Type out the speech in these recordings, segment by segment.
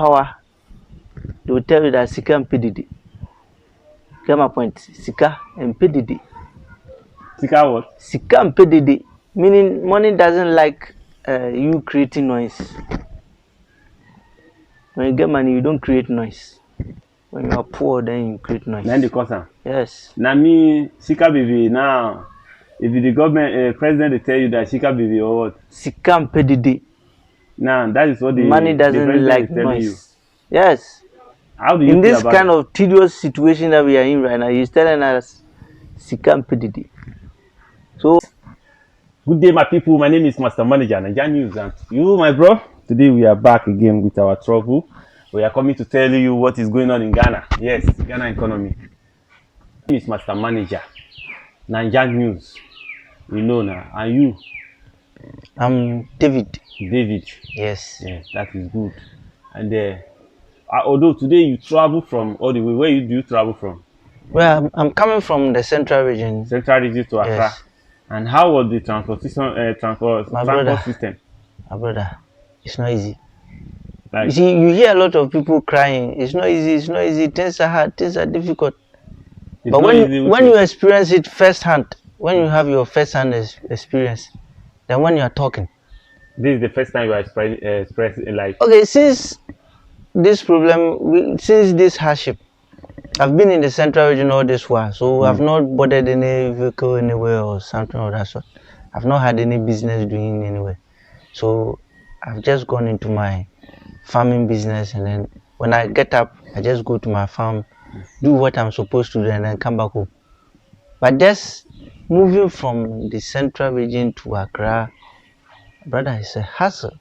power, they will tell you that Sika and Dede. Get my point? Sika and Dede. Sika what? Sika and Dede. Meaning money doesn't like you creating noise. When you get money, you don't create noise. When you are poor, then you create noise. Then the cause. Yes. Now me, Sika baby, now, if the government, president, they tell you that Sika baby or what? Sika and Dede. Now, that is what the money doesn't like noise. You. Yes. How do you in feel this about kind of tedious situation that we are in right now, he's telling us Sika and Dede. So, good day, my people. My name is Master Manager, Nigerian News, and you, my bro. Today we are back again with our trouble. We are coming to tell you what is going on in Ghana. Yes, Ghana economy. My name is Master Manager, Nigerian News. You know now, and you? I'm David. David. Yes. Yes, that is good. And although today you travel from all the way, where do you travel from? Well, I'm coming from the central region. Central region to Accra. Yes. And how was the transport system? My brother, it's not easy. Like, you see, you hear a lot of people crying. It's not easy. It's not easy. Things are hard. Things are difficult. But when you experience it firsthand, when you have your firsthand experience, then when you are talking. This is the first time you are expressing like. Okay, since this problem, since this hardship, I've been in the central region all this while, so I've not boarded any vehicle anywhere or something of that sort. I've not had any business doing anywhere. So I've just gone into my farming business, and then when I get up, I just go to my farm, do what I'm supposed to do, and then come back home. But just moving from the central region to Accra, brother, it's a hassle.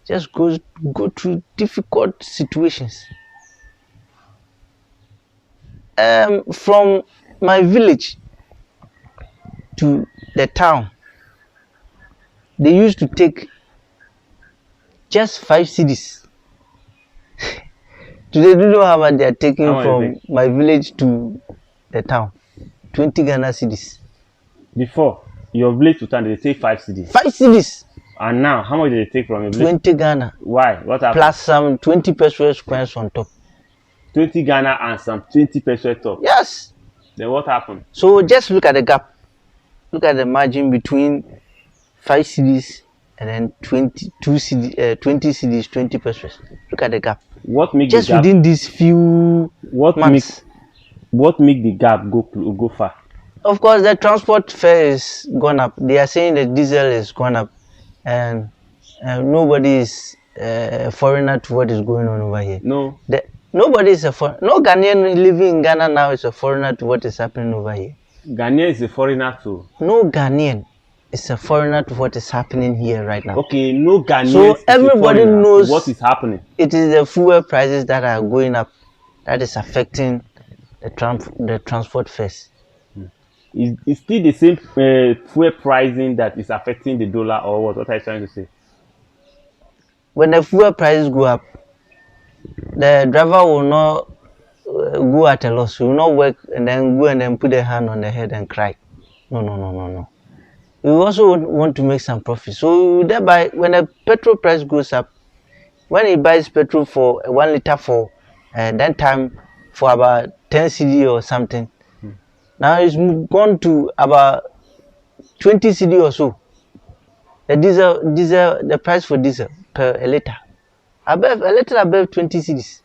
Just go through difficult situations. From my village to the town, they used to take just 5 cedis. Today, do you know how much they are taking from my village to the town? 20 Ghana cedis. Before, your village to town, they take 5 cedis. 5 cedis. And now, how much do they take from your village? 20 Ghana. Why? What happened? Plus some 20 pesos squares on top. 20 Ghana and some 20 pesos top. Yes. Then what happened? So just look at the gap. Look at the margin between 5 cedis and then 20 cedis, 20 pesos. Look at the gap. What makes just the gap? Within these few months. What make the gap go far? Of course, the transport fare is gone up. They are saying the diesel is gone up, and nobody is a foreigner to what is going on over here. No. Nobody is no Ghanaian living in Ghana now is a foreigner to what is happening over here. Ghanaian is a foreigner too. No Ghanaian is a foreigner to what is happening here right now. Okay, no Ghanaian. So everybody knows what is happening. It is the fuel prices that are going up that is affecting the transport fares. It's still the same fuel pricing that is affecting the dollar, or what? What are you trying to say? When the fuel prices go up, the driver will not go at a loss. He will not work and then go and then put a hand on the head and cry. No. We also want to make some profit. So thereby, when the petrol price goes up, when he buys petrol for 1 liter for that time for about 10 cedi or something, now it's gone to about 20 cedi or so. The price for diesel per a liter. A little above 20 cedis.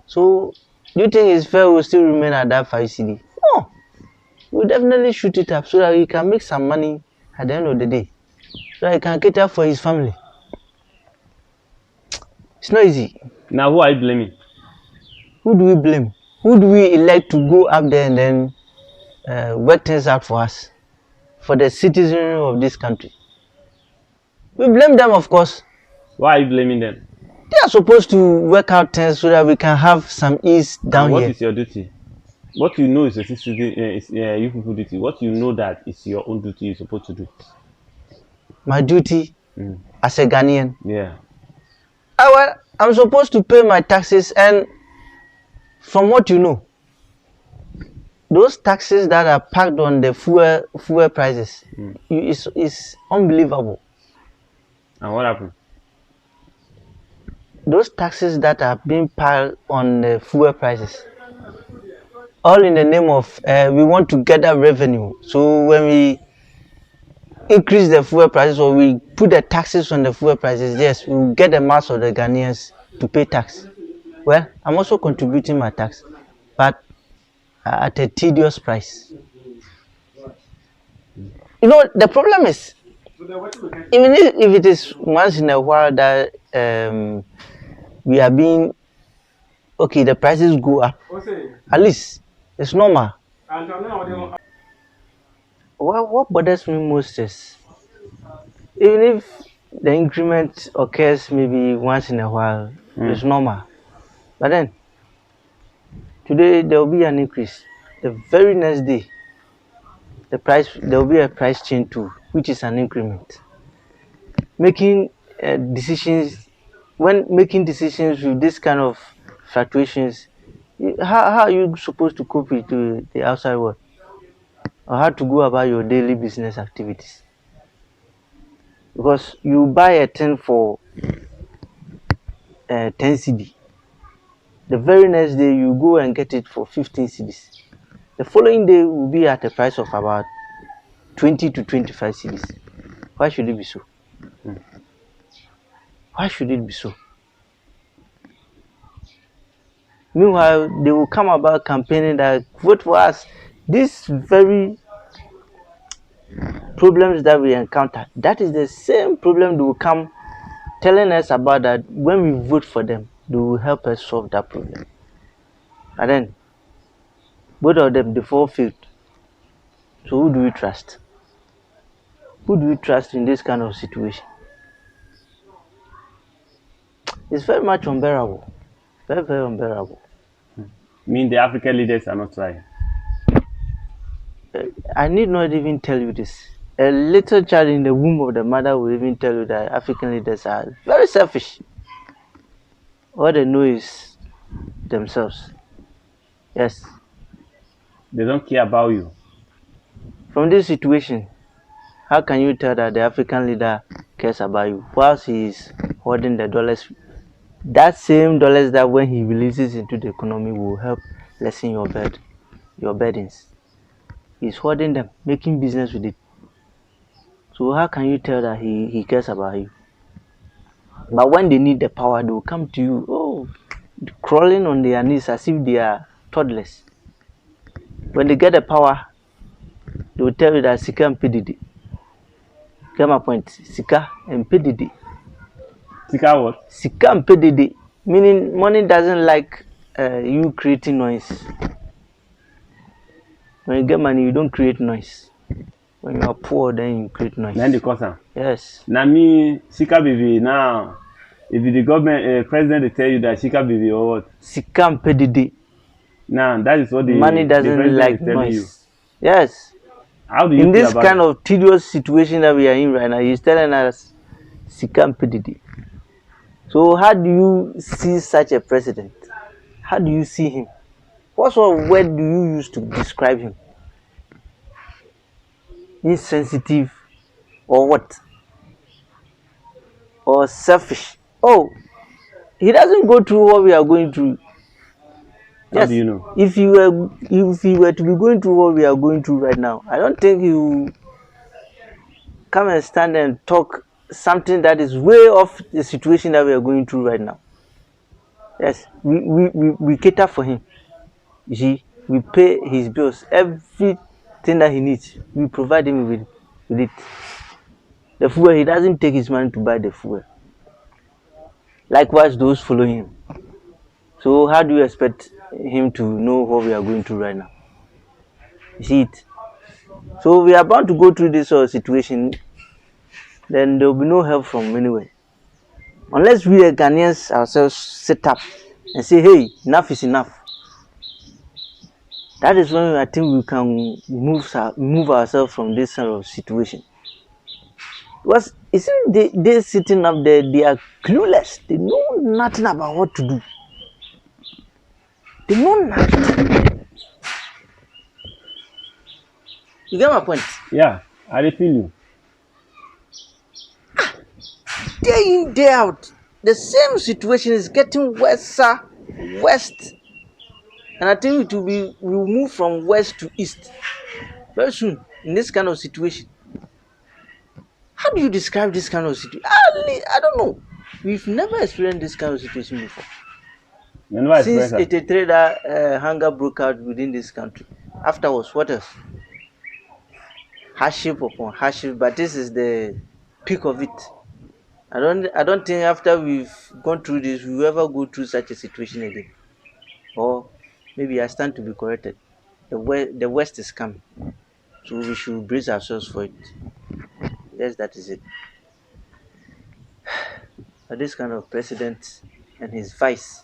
So, do you think it's fair we'll still remain at that 5 cedi? No. We'll definitely shoot it up so that he can make some money at the end of the day. So that he can cater for his family. It's not easy. Now, who are you blaming? Who do we blame? Who do we elect to go up there and then work things out for us? For the citizenry of this country? We blame them, of course. Why are you blaming them? They are supposed to work out things so that we can have some ease down here. What is your duty? What you know is a citizen, you people duty. What you know that is your own duty you're supposed to do. My duty as a Ghanaian. Yeah. I'm supposed to pay my taxes, and from what you know, those taxes that are packed on the fuel prices is unbelievable. And what happened? those taxes that are being piled on the fuel prices, all in the name of we want to get that revenue. So when we increase the fuel prices or we put the taxes on the fuel prices, yes, we will get the mass of the Ghanaians to pay tax. Well, I'm also contributing my tax, but at a tedious price. You know, the problem is, even if it is once in a while that we are being, okay, the prices go up, at least it's normal. What bothers me most is, even if the increment occurs maybe once in a while, it's normal. But then, today there will be an increase. The very next day, there will be a price change too, which is an increment. Making decisions, when making decisions with this kind of fluctuations, how are you supposed to cope with the outside world, or how to go about your daily business activities? Because you buy a thing for 10 cedi, the very next day you go and get it for 15 cedis. The following day will be at a price of about 20 to 25 cedis. Why should it be so? Why should it be so? Meanwhile, they will come about campaigning that vote for us. These very problems that we encounter, that is the same problem they will come telling us about, that when we vote for them, they will help us solve that problem. And then, both of them, they fall failed. So who do we trust? Who do we trust in this kind of situation? It's very much unbearable. Very, very unbearable. Mean the African leaders are not trying. I need not even tell you this. A little child in the womb of the mother will even tell you that African leaders are very selfish. All they know is themselves. Yes. They don't care about you. From this situation, how can you tell that the African leader cares about you whilst he is hoarding the dollars? That same dollars that when he releases into the economy will help lessen your burdens. He's hoarding them, making business with it. So how can you tell that he cares about you? But when they need the power, they will come to you, crawling on their knees as if they are toddlers. When they get the power, they will tell you that Sika and Dede. Get my point? Sika and Dede. Sika what? Sika and Dede. Meaning money doesn't like you creating noise. When you get money, you don't create noise. When you are poor, then you create noise. Then the cause. Yes. Now me, Sika baby, now, if the government, president, they tell you that Sika baby or what? Sika and Dede. Now, that is what the money doesn't the like noise. You. Yes. How do you in this kind it? of tedious situation that we are in right now, he's telling us Sika and Dede. So how do you see such a president? How do you see him? What sort of word do you use to describe him? Insensitive or what? Or selfish? Oh, he doesn't go through what we are going through. How do you know? If he were to be going through what we are going through right now, I don't think he will come and stand and talk something that is way off the situation that we are going through right now. Yes, we cater for him. You see, we pay his bills, everything that he needs, we provide him with it. The fuel, he doesn't take his money to buy the fuel. Likewise, those following him. So how do you expect him to know what we are going through right now? You see it? So we are bound to go through this sort of situation, then there will be no help from anywhere. Unless we the Ghanaians ourselves sit up and say, hey, enough is enough. That is when I think we can move ourselves from this sort of situation. Because you see, they sitting up there, they are clueless. They know nothing about what to do. They know nothing. You get my point? Yeah, I feel you. Day in, day out, The same situation is getting worse, west, and I think it will be we will move from west to east very soon in this kind of situation. How do you describe this kind of situation? I don't know. We've never experienced this kind of situation before. You never Since experience that. 83 that hunger broke out within this country. Afterwards, what else? Hardship upon hardship, but this is the peak of it. I don't think after we've gone through this, we will ever go through such a situation again. Or maybe I stand to be corrected. The West is coming. So we should brace ourselves for it. Yes, that is it. But this kind of president and his vice,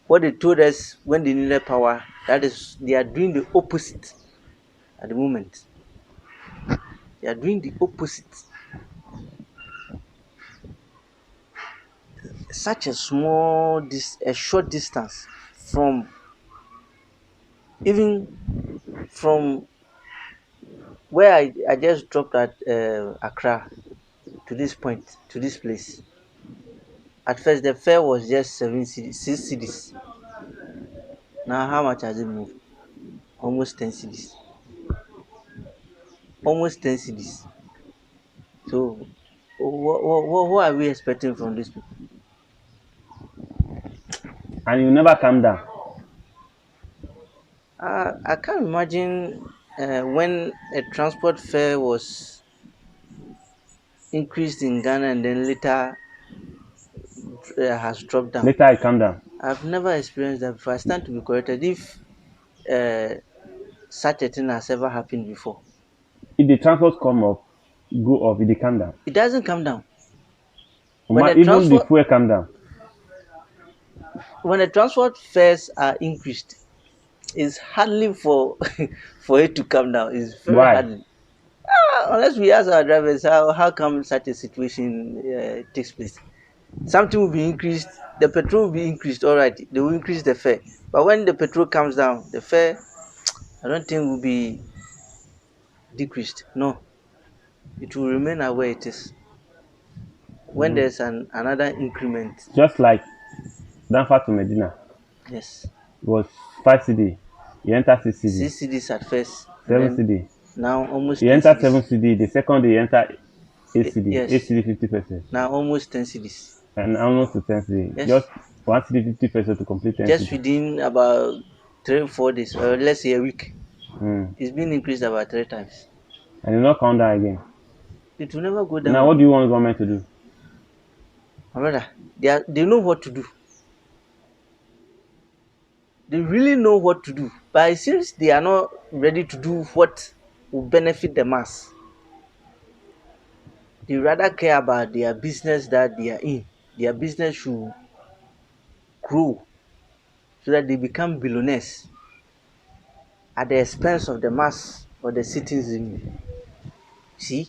what they told us when they needed power, that is, they are doing the opposite at the moment. They are doing the opposite. Such a a short distance from even from where I just dropped at Accra to this point, to this place. At first, the fare was just 7 cities, 6 cities. Now, how much has it moved? Almost 10 cities. Almost 10 cities. So, what are we expecting from these people? And you never calm down. I can't imagine when a transport fare was increased in Ghana and then later has dropped down. Later I calm down. I've never experienced that before. I stand to be corrected if uh, such a thing has ever happened before. If the transport come up, go up, if they calm down. It doesn't come down. When the Even the transport fuel calm down. when the transport fares are increased, it's hardly for for it to come down. It's very Why? hardly. Unless we ask our drivers how come such a situation takes place. Something will be increased, the petrol will be increased, all right, they will increase the fare. But when the petrol comes down, the fare, I don't think will be decreased. No, it will remain at where it is. When there's another increment, Just like Danfa to Medina. yes, It was 5 CD. You enter 6 CD. 6 cities at first, and 7 then CD. now almost You 10 enter 7 cities. CD. The second day you enter 8 CD. 8 Yes, CD 50 pesos. now almost 10 cities. And almost to 10 CD. Yes, Just 1 CD 50 pesos to complete 10 just CD. within about 3 or 4 days, or let's say a week, Mm. it's been increased about 3 times. And you not count down again. It will never go Now down. what do you want government to do? My brother, they know what to do. They really know what to do, but it seems they are not ready to do what will benefit the mass. They rather care about their business that they are in. Their business should grow so that they become billionaires at the expense of the mass or the citizenry. See,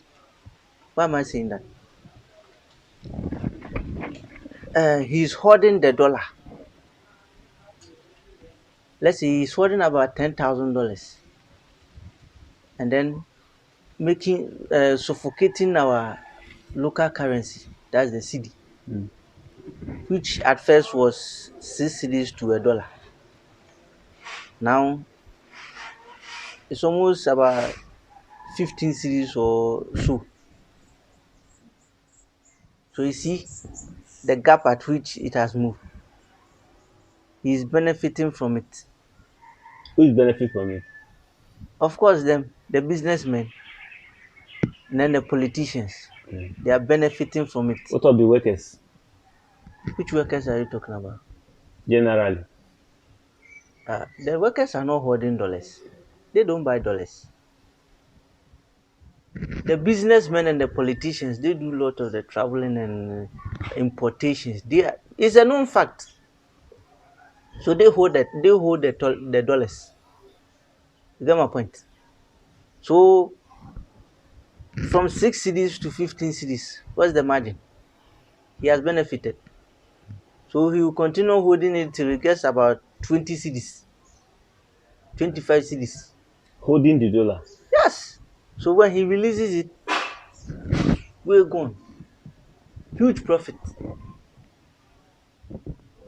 why am I saying that? He's hoarding the dollar. Let's say he's hoarding about $10,000, and then making suffocating our local currency. That's the CD, Mm. which at first was 6 cities to a dollar. Now it's almost about 15 cities or so. So you see the gap at which it has moved. He's benefiting from it. Who is benefit from it? Of course, them, the businessmen, and then the politicians, Mm. they are benefiting from it. What of the workers Which workers are you talking about? generally? The workers are not holding dollars. They don't buy dollars. The businessmen and the politicians, they do a lot of the traveling and importations. It's a known fact. So they hold the dollars. You get my point? So from 6 cities to 15 cities, what's the margin? He has benefited. So he will continue holding it till he gets about 20 cities, 25 cities. Holding the dollar. Yes. So when he releases it, we're gone. Huge profit.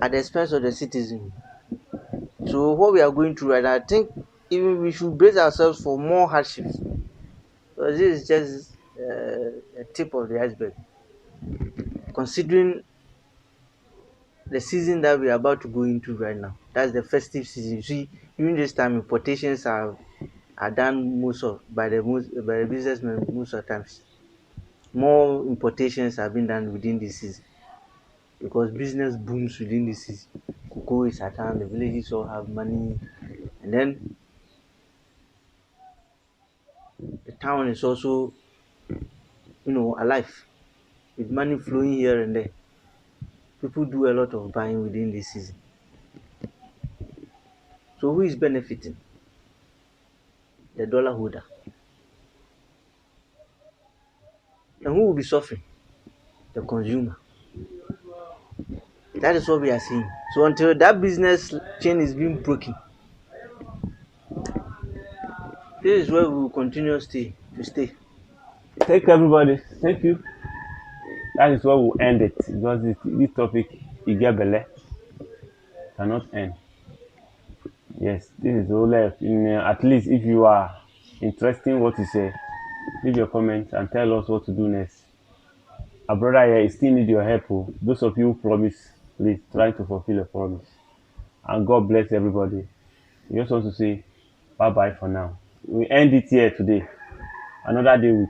at the expense of the citizen. So what we are going through right now, I think even we should brace ourselves for more hardships. Because this is just a tip of the iceberg. Considering the season that we are about to go into right now, that's the festive season. You see, during this time, importations are done by the businessmen most of the times. More importations have been done within this season because business booms within this season. Cocoa is at hand, the villages all have money, and then the town is also, alive with money flowing here and there. People do a lot of buying within this season. So who is benefiting? The dollar holder. And who will be suffering? The consumer. That is what we are seeing. So until that business chain is being broken, this is where we will continue to stay. Thank everybody. Thank you. That is where we'll end it because this topic, Igabele, cannot end. Yes, this is all left. At least if you are interested in what you say, leave your comments and tell us what to do next. Our brother here still need your help. Oh. Those of you who promise, please try to fulfill your promise. And God bless everybody. We just want to say bye bye for now. We end it here today. Another day with